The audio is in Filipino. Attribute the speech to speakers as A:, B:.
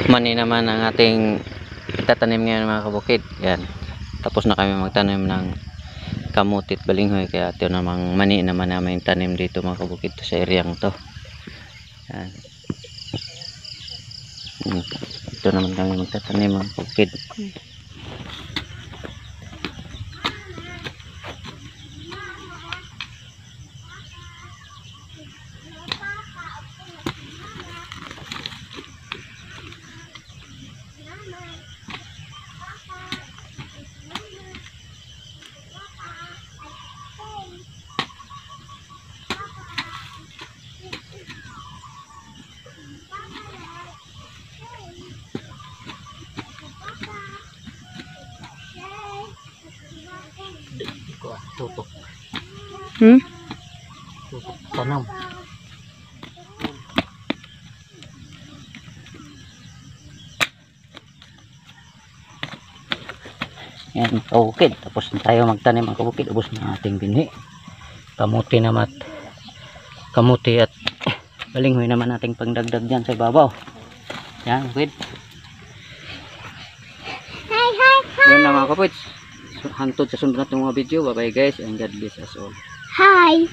A: Mani naman ang ating itatanim ngayon mga kabukid. Yan. Tapos na kami magtanim ng kamuti at balinghoy. Kaya ito namang mani naman namin tanim dito mga kabukid sa areang to. Yan. Ito naman kami magtatanim mga kabukid.
B: Tutok. Tutok tanam.
A: Yan kabukid. Tapos na tayo magtanim mga kabukid. Ubos na ating binhi. Kamuti naman. Kamuti at balinghoy naman ating pangdagdag dyan sa ibabaw. Yan kabukid. Yan na mga kabukid. Hantod sa sunod natin mga video. Bye bye guys and God bless us all.
C: Hi.